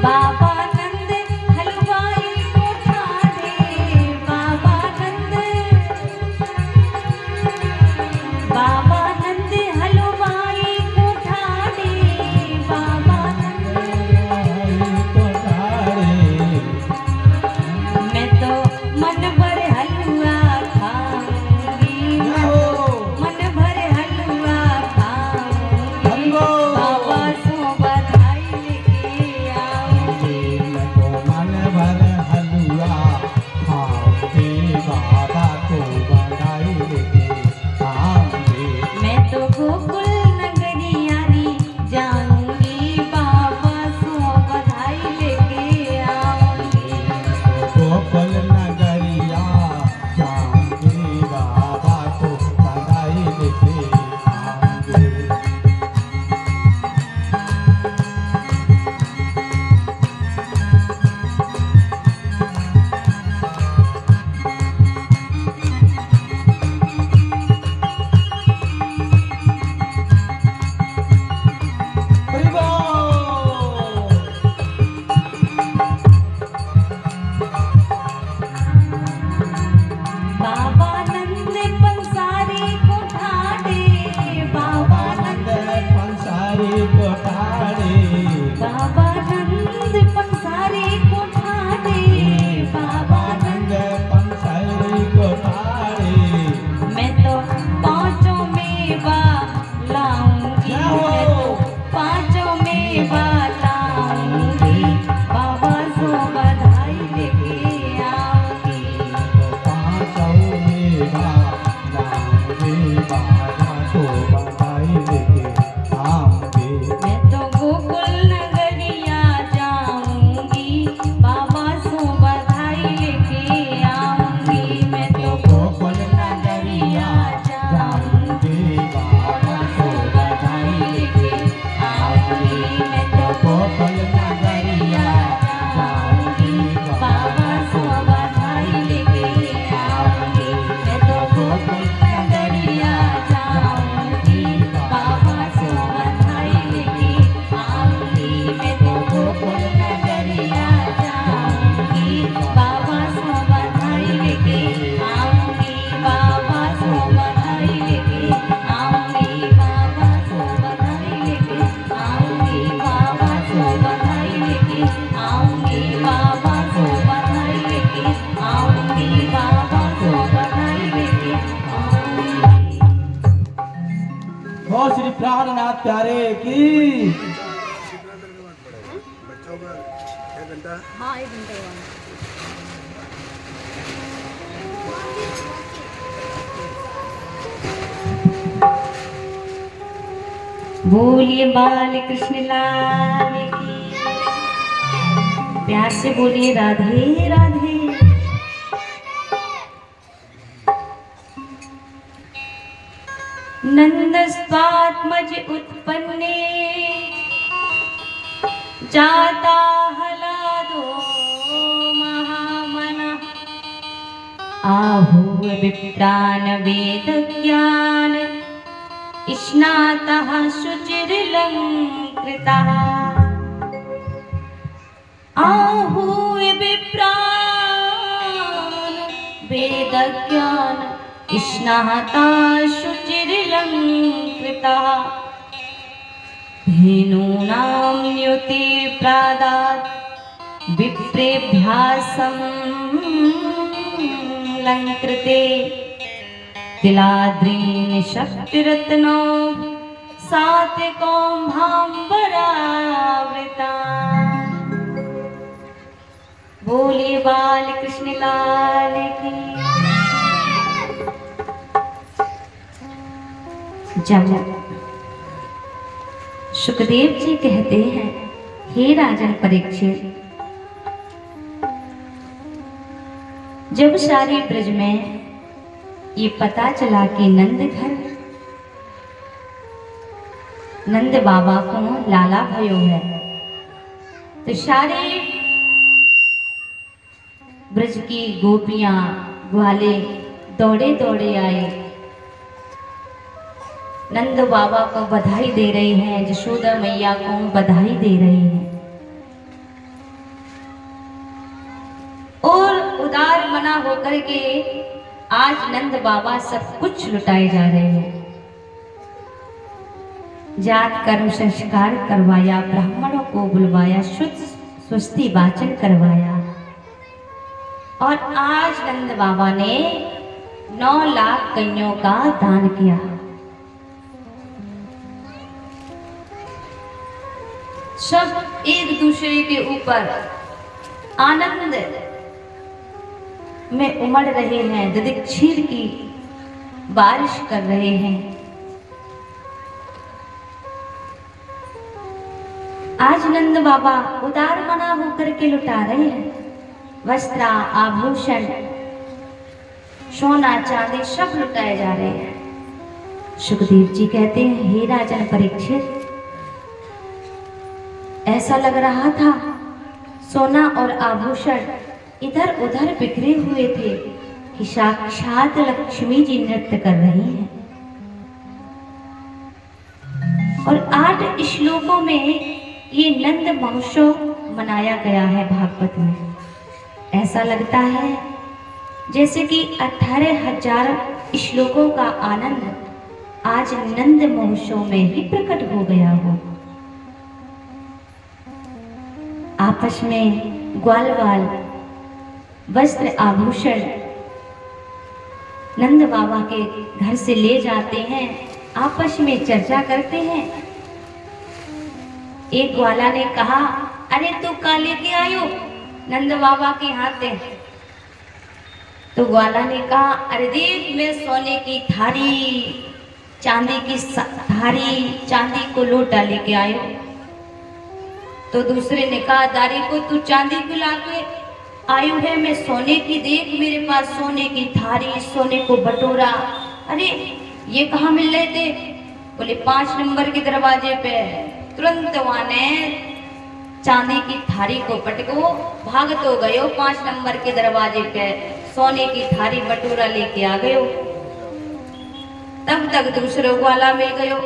बाबा नंद हलवाई को ठाणे, बाबा नंद हलवाई को ठाणे, बाबा मैं तो मन भर हलवा खाऊंगी, मन भर हलवा खाऊंगी, बाबा सो बधाई लेके आऊंगी। मैं तो मन भर हलवा खाऊंगी, बाबा को बधाई लेके आऊंगी। मैं तो गोकुल नगरिया री जाऊंगी, बाबा सो बधाई लेके आऊंगी। गोकुल नगरिया जाऊंगी, बाबा को बधाई लेके आऊंगी। हरि बोल। बाबा नंद पंसारी को ठाणे, बाबा नंद पंसारी को ठाणे, बाबा नंद पंसारी को ठाणे, बाबा नंद पंसारी को ठाणे। मैं तो पांचों मेवा लाऊंगी, मैं तो पांचों मेवा लाऊंगी, बाबा सो बधाई लेके आऊंगी। पाँचों मेवा लाऊंगी, बाबा को बधाई लेके आऊंगी। मैं तो गोकुल नगरिया जाऊंगी, बाबा सो बधाई लेके आऊंगी। मैं तो गोकुल नगरिया जाऊंगी, बाबा सो बधाई लेके आऊंगी। मैं तो गोकुल नगरिया जाऊंगी, बाबा सो बधाई लेके आऊंगी। मैं तो गोकुल नगरिया जाऊंगी, बाबा सो बधाई लेके आऊंगी। मैं तो गोकुल नगरिया जाऊंगी, बाबा सो बधाई लेके आऊंगी, बाबा सो बधाई लेके आऊंगी, बाबा सो बधाई लेके आऊंगी, बाबा सो बधाई लेके आऊंगी, बाबा सो बधाई लेके आऊंगी, बाबा सो बधाई लेके आऊंगी। हो श्री प्राणनाथ प्यारे की। हाँ, 1 घंटे बाद। बोलिए बाल कृष्ण लाल की, प्यार से बोलिए राधे राधे। नंदस्वात्मज उत्पन्ने जाता हलादो महामनः, आहूय विप्रान वेद ज्ञान स्नातः शुचिरलङ्कृतः। आहूय विप्रान वेद ज्ञान स्नातः शुचिरलङ्कृतः। धेनूनां युति प्रादात् विप्रेभ्यासं लङ्कृते, तिलाद्रीन् शक्तिरत्नो सात्विकौभाम्बरावृता। बोलिए बाल कृष्ण लाल की। जब सुखदेव जी कहते हैं, हे राजन परीक्षित, जब सारे ब्रज में ये पता चला कि नंद बाबा को लाला भयो है, तो सारे ब्रज की गोपियां ग्वाले दौड़े दौड़े आए, नंद बाबा को बधाई दे रही हैं, यशोदा मैया को बधाई दे रही हैं। मना होकर के आज नंद बाबा सब कुछ लुटाए जा रहे हैं। जात कर्म संस्कार करवाया, ब्राह्मणों को बुलवाया, शुद्ध स्वस्ति वाचन करवाया और आज नंद बाबा ने 9 लाख कन्यों का दान किया। सब एक दूसरे के ऊपर आनंद में उमड़ रहे हैं, दधीचीर की बारिश कर रहे हैं। आज नंद बाबा उदार मना होकर के लुटा रहे हैं। वस्त्र आभूषण सोना चांदी सब लुटाए जा रहे हैं। सुखदेव जी कहते हैं, हे राजन परीक्षित, ऐसा लग रहा था सोना और आभूषण इधर उधर बिखरे हुए थे कि साक्षात लक्ष्मी जी नृत्य कर रही हैं। और 8 श्लोकों में ये नंद महोत्सव मनाया गया है भागवत में। ऐसा लगता है जैसे कि 18,000 श्लोकों का आनंद आज नंद महोत्सव में ही प्रकट हो गया हो। आपस में ग्वाल वाल वस्त्र आभूषण नंद बाबा के घर से ले जाते हैं, आपस में चर्चा करते हैं। एक ग्वाला ने कहा, अरे तू का लेके आयो नंद बाबा के हाथ। तो ग्वाला ने कहा, अरे देख मैं सोने की थारी, चांदी की थारी, चांदी को लोटा लेके आयो। तो दूसरे ने कहा, दारी को तू चांदी को लाके आयु है, मैं सोने की, देख मेरे पास सोने की थारी, सोने को बटोरा। अरे ये कहाँ मिल रहे थे? बोले 5 नंबर के दरवाजे पे। तुरंत वहां ने चांदी की थारी को पटको भाग तो गयो 5 नंबर के दरवाजे पे, सोने की थारी बटोरा लेके आ गयो। तब तक दूसरे ग्वाला मिल गयो।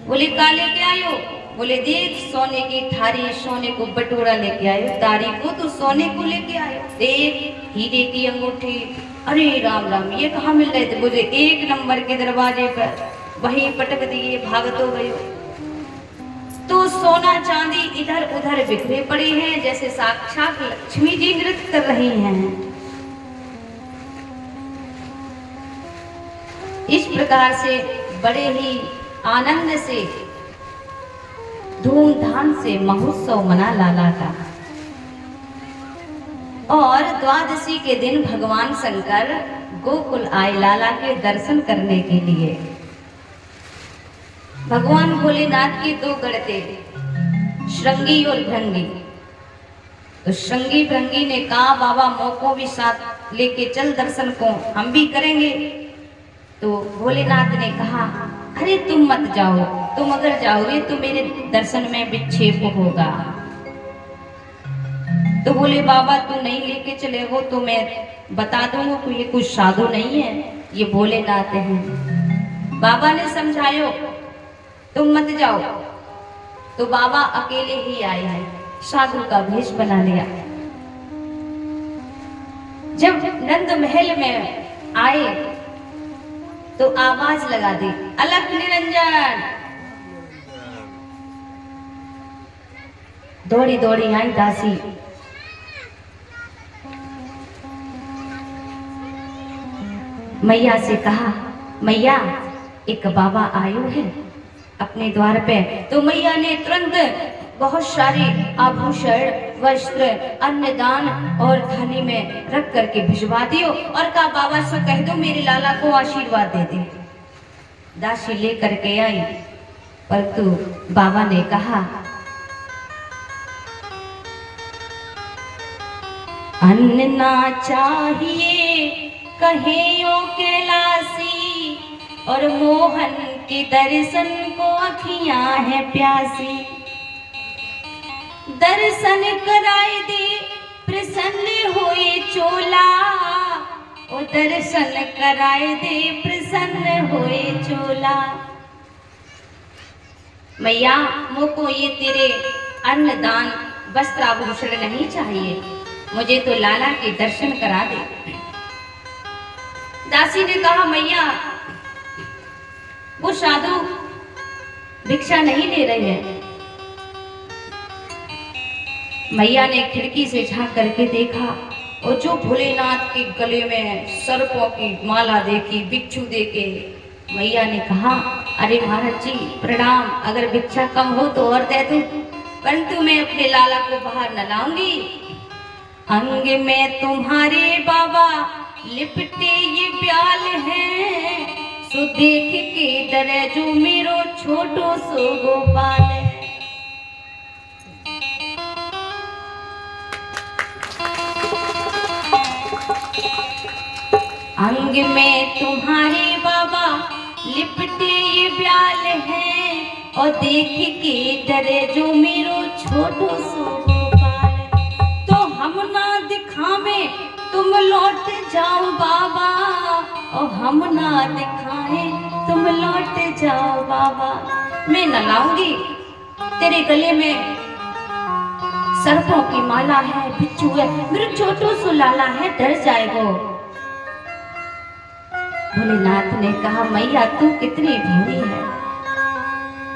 बोले का लेके आयो? बोले देख सोने की थारी, सोने को बटोरा लेके आयो। तारी को तो सोने को लेके आयो, देख हीरे की अंगूठी। अरे राम राम, ये कहाँ मिल रहे थे? बोले 1 नंबर के दरवाजे पर, वहीं पटक दिए, भाग तो गयो। तो सोना चांदी इधर उधर बिखरे पड़े हैं, जैसे साक्षात लक्ष्मी जी नृत्य कर रही हैं। इस प्रकार से बड़े ही आनंद से धूमधाम से महोत्सव मना लाला का। और द्वादशी के दिन भगवान शंकर गोकुल आए लाला के दर्शन करने के लिए। भगवान भोलेनाथ के 2 गढ़ थे, श्रृंगी और भृंगी। तो श्रृंगी भृंगी ने कहा, बाबा मोको भी साथ लेके चल, दर्शन को हम भी करेंगे। तो भोलेनाथ ने कहा, अरे तुम मत जाओ, तुम अगर जाओगे तो मेरे दर्शन में विक्षेप होगा। तो बोले, बाबा तू नहीं लेके चले हो तो मैं बता दूंगा कि ये कुछ साधु नहीं है, ये भोलेनाथ हैं। बाबा ने समझायो तुम मत जाओ। तो बाबा अकेले ही आए हैं, साधु का भेष बना लिया। जब नंद महल में आए तो आवाज लगा दी, अलख निरंजन। दौड़ी दौड़ी आई दासी। मैया से कहा, मैया एक बाबा आयु है अपने द्वार पे। तो मैया ने तुरंत बहुत सारे आभूषण, वस्त्र, अन्नदान और थाली में रख करके भिजवा दियो और कहा, बाबा से कह दो मेरे लाला को आशीर्वाद दे दे। दासी ले करके आई, परंतु बाबा ने कहा, अन्न ना चाहिए कहियो कैलासी, और मोहन के दर्शन को अखियां है प्यासी। दर्शन कराए दे प्रसन्न होए चोला, ओ दर्शन कराए दे प्रसन्न होए चोला। मैया मोको ये तेरे अन्नदान वस्त्राभूषण नहीं चाहिए, मुझे तो लाला के दर्शन करा दे। दासी ने कहा मैया वो साधु भिक्षा नहीं ले रही है। मैया ने खिड़की से झांक करके देखा और जो भोलेनाथ के गले में सर्पों की माला देखी, बिच्छू देखे। मैया ने कहा अरे महाराज जी प्रणाम, अगर भिक्षा कम हो तो और दे दूं, परंतु मैं अपने लाला को बाहर न लाऊंगी। अंग में तुम्हारे बाबा लिपटे ये ब्याल है, सो देख के डरे जो मेरो छोटो सो गोपाल है। अंग में तुम्हारे बाबा लिपटे ये ब्याल है, और देख के डरे जो मेरो छोटो सो गोपाल। तो हम ना दिखावे तुम लौट जाओ बाबा, और हम ना दिखाए तुम लौट जाओ बाबा। मैं न लाऊंगी, तेरे गले में सर्पों की माला है, बिच्छू है, मेरे छोटो सो लाला है, डर जाएगो। भोलेनाथ ने कहा मैया तू कितनी भोली है,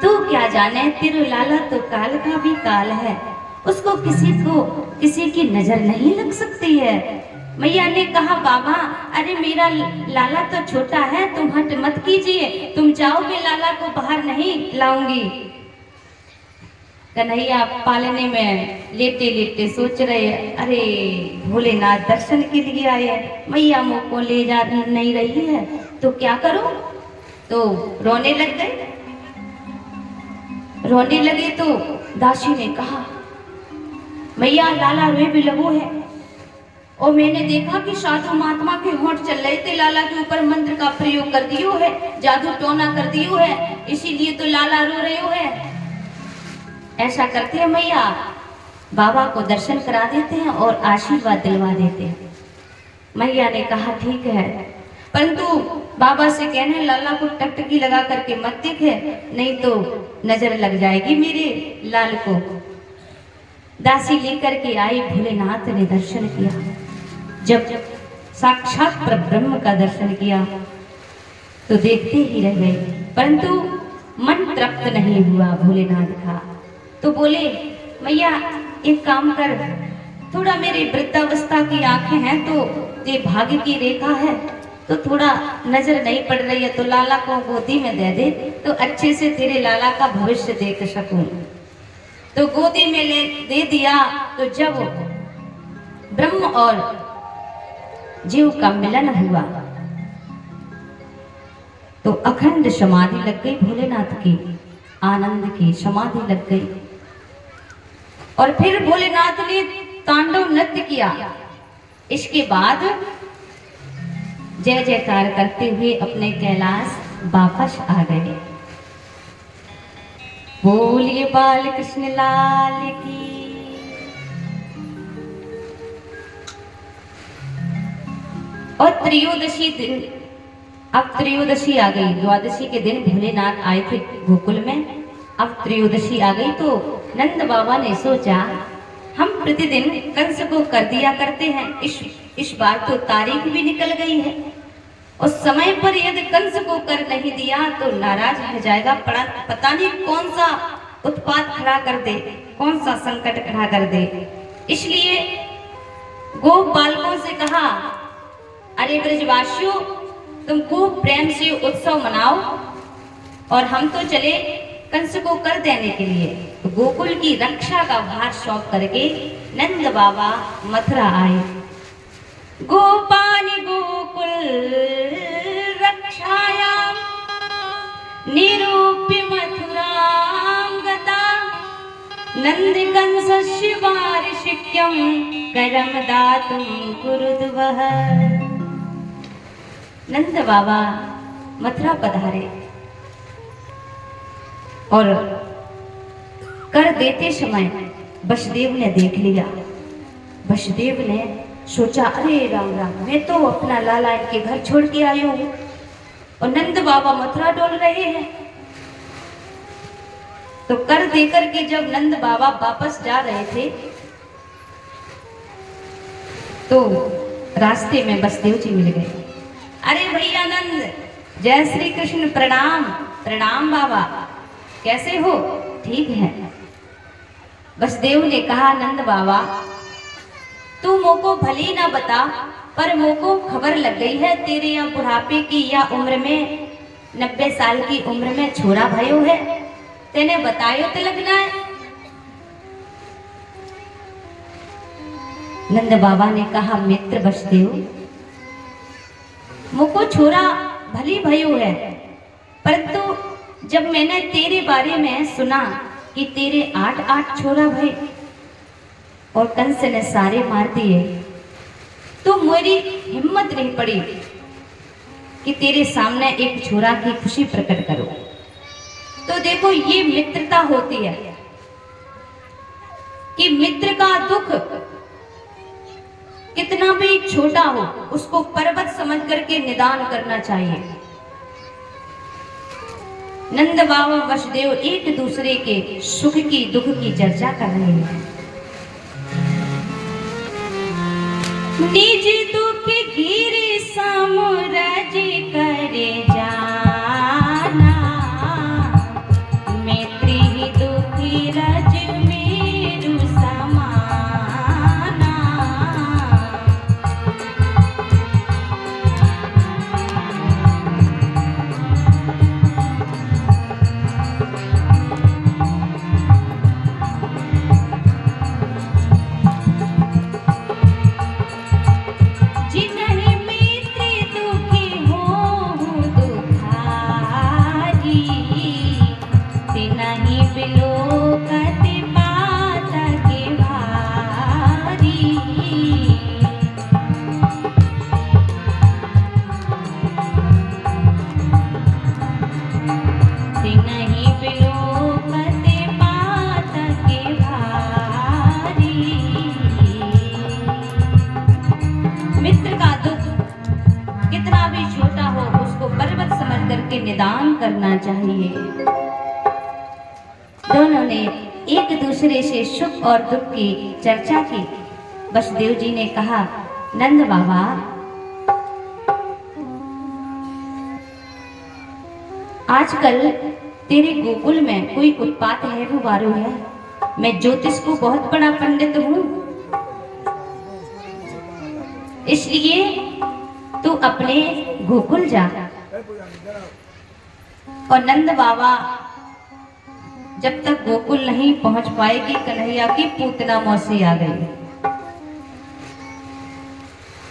तू क्या जाने तेरे लाला तो काल का भी काल है, उसको किसी की नजर नहीं लग सकती है। मैया ने कहा बाबा अरे मेरा लाला तो छोटा है, तुम हट मत कीजिए, तुम जाओ, मैं लाला को बाहर नहीं लाऊंगी। कन्हैया पालने में लेटे लेटे सोच रहे अरे भोलेनाथ दर्शन के लिए आए, मैया मुँह को ले जा नहीं रही है तो क्या करूं। तो रोने लग गए। रोने लगे तो दासी ने कहा मैया लाला रोए भी लगो है, और मैंने देखा कि साधु महात्मा के होंठ चल रहे थे, लाला के ऊपर मंत्र का प्रयोग कर दियो है, जादू टोना कर दियो है, इसीलिए तो लाला रो रहे हो है। ऐसा करते हैं मैया, बाबा को दर्शन करा देते हैं और आशीर्वाद दिलवा देते हैं। मैया ने कहा ठीक है, परंतु बाबा से कहना लाला को टकटकी लगा करके मत देखे, नहीं तो नजर लग जाएगी मेरे लाल को। दासी लेकर के आई, भोलेनाथ ने दर्शन किया। जब साक्षात परब्रह्म का दर्शन किया तो देखते ही रह गए, परंतु मन तृप्त नहीं हुआ भोलेनाथ का। तो बोले मैया एक काम कर, थोड़ा मेरी वृद्धावस्था की आंखें हैं तो ये भाग्य की रेखा है, तो थोड़ा नजर नहीं पड़ रही है, तो लाला को गोदी में दे दे तो अच्छे से तेरे लाला का भविष्य देख सकूं। तो गोदी में दे दिया। तो जब ब्रह्म और जीव का मिलन हुआ तो अखंड समाधि लग गई भोलेनाथ की, आनंद की समाधि लग गई। और फिर भोलेनाथ ने तांडव नृत्य किया। इसके बाद जय जयकार करते हुए अपने कैलाश वापस आ गए। बोलिए बाल कृष्ण लाल की। और त्रयोदशी दिन, अब त्रयोदशी आ गई, द्वादशी के दिन भोलेनाथ आए थे गोकुल में, अब त्रयोदशी आ गई तो नंद बाबा ने सोचा हम प्रतिदिन कंस को कर दिया करते हैं, इस बार तो तारीख भी निकल गई है, और समय पर यदि कंस को कर नहीं दिया तो नाराज हो जाएगा, पता नहीं कौन सा उत्पात खड़ा कर दे, कौन सा संकट खड़ा कर दे। इसलिए गोप बालकों से कहा अरे ब्रजवासियों तुम खूब प्रेम से उत्सव मनाओ, और हम तो चले कंस को कर देने के लिए। तो गोकुल की रक्षा का भार सौंप करके नंद बाबा मथुरा आए। गोपानि गोकुल रक्षायाम निरूप्य मथुरां गता, नंद कंसस्य वार्षिक्यं करम दातुं कुरुद्वः। नंद बाबा मथुरा पधारे और कर देते समय वसुदेव ने देख लिया। वसुदेव ने सोचा अरे राम राम, मैं तो अपना लाला इनके घर छोड़ के आया हूं और नंद बाबा मथुरा डोल रहे हैं। तो कर देकर के जब नंद बाबा वापस जा रहे थे तो रास्ते में बसदेव जी मिल गए। अरे भैया नंद, जय श्री कृष्ण, प्रणाम। प्रणाम बाबा, कैसे हो? ठीक है। बसदेव ने कहा, नंद बाबा तू मोको भली ना बता, पर मोको खबर लग गई है तेरे यहाँ बुढ़ापे की या उम्र में 90 साल की उम्र में छोरा भयो है, तेने बतायो तो लगना है। नंद बाबा ने कहा, मित्र बसदेव मोको छोरा भली भयो है, परंतु जब मैंने तेरे बारे में सुना कि तेरे 8 छोरा भय और कंस ने सारे मार दिए, तो मेरी हिम्मत नहीं पड़ी कि तेरे सामने एक छोरा की खुशी प्रकट करो। तो देखो, ये मित्रता होती है कि मित्र का दुख कितना भी छोटा हो उसको पर्वत समझ करके निदान करना चाहिए। नंद बाबा वसुदेव एक दूसरे के सुख की दुख की चर्चा कर रहे हैं। निज दुख गिरि समुरज करे जाना, मैत्री दुखी रज मेरु समाना। निदान करना चाहिए। दोनों ने एक दूसरे से सुख और दुख की चर्चा की। वसुदेव जी ने कहा, नंद बाबा आजकल तेरे गोकुल में कोई उत्पात है वो वारो है? मैं ज्योतिष को बहुत बड़ा पंडित हूं, इसलिए तू अपने गोकुल जा। और नंद बाबा जब तक गोकुल नहीं पहुंच पाएगी, कन्हैया की पूतना मौसी आ गई।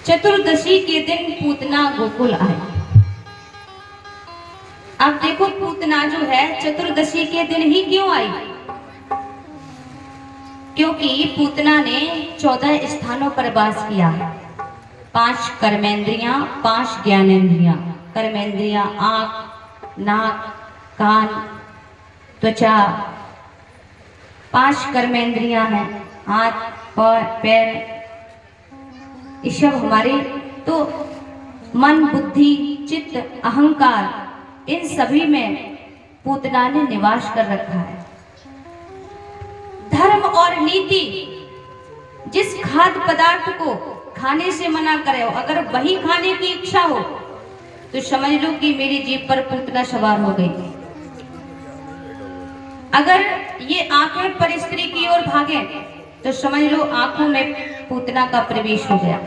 चतुर्दशी के दिन पूतना गोकुल आई। अब देखो, पूतना जो है चतुर्दशी के दिन ही क्यों आई? क्योंकि पूतना ने 14 स्थानों पर वास किया। 5 कर्मेंद्रियां, 5 ज्ञानेंद्रियां। कर्मेंद्रियां आंख, नाक, कान, त्वचा, 5 कर्मेंद्रियां हैं। हाथ, पैर, ये सब हमारे। तो मन, बुद्धि, चित्त, अहंकार, इन सभी में पूतना ने निवास कर रखा है। धर्म और नीति जिस खाद्य पदार्थ को खाने से मना करे, अगर वही खाने की इच्छा हो तो समझ लो कि मेरी जीभ पर पूतना सवार हो गई। अगर ये आंखें पर स्त्री की ओर भागे तो समझ लो आंखों में पूतना का प्रवेश हो गया।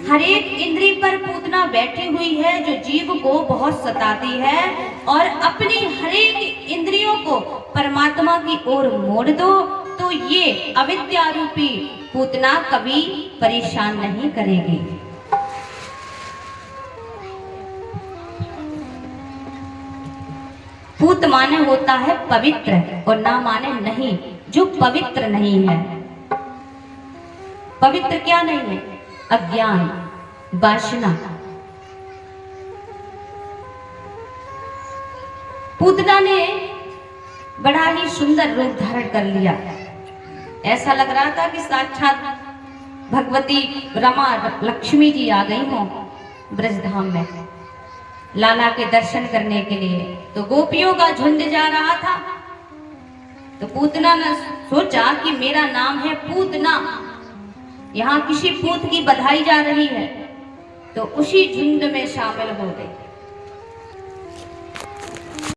हर एक इंद्री पर पूतना बैठी हुई है जो जीव को बहुत सताती है, और अपनी हर एक इंद्रियों को परमात्मा की ओर मोड़ दो तो ये अविद्या रूपी पूतना कभी परेशान नहीं करेगी। पूत माने होता है पवित्र, और ना माने नहीं, जो पवित्र नहीं है। पवित्र क्या नहीं है? अज्ञान, वासना। पूतना ने बड़ा ही सुंदर रूप धारण कर लिया। ऐसा लग रहा था कि साक्षात भगवती रमा लक्ष्मी जी आ गई हों ब्रजधाम में लाला के दर्शन करने के लिए। तो गोपियों का झुंड जा रहा था। तो पूतना ने सोचा कि मेरा नाम है पूतना, यहाँ किसी पूत की बधाई जा रही है, तो उसी झुंड में शामिल हो गए।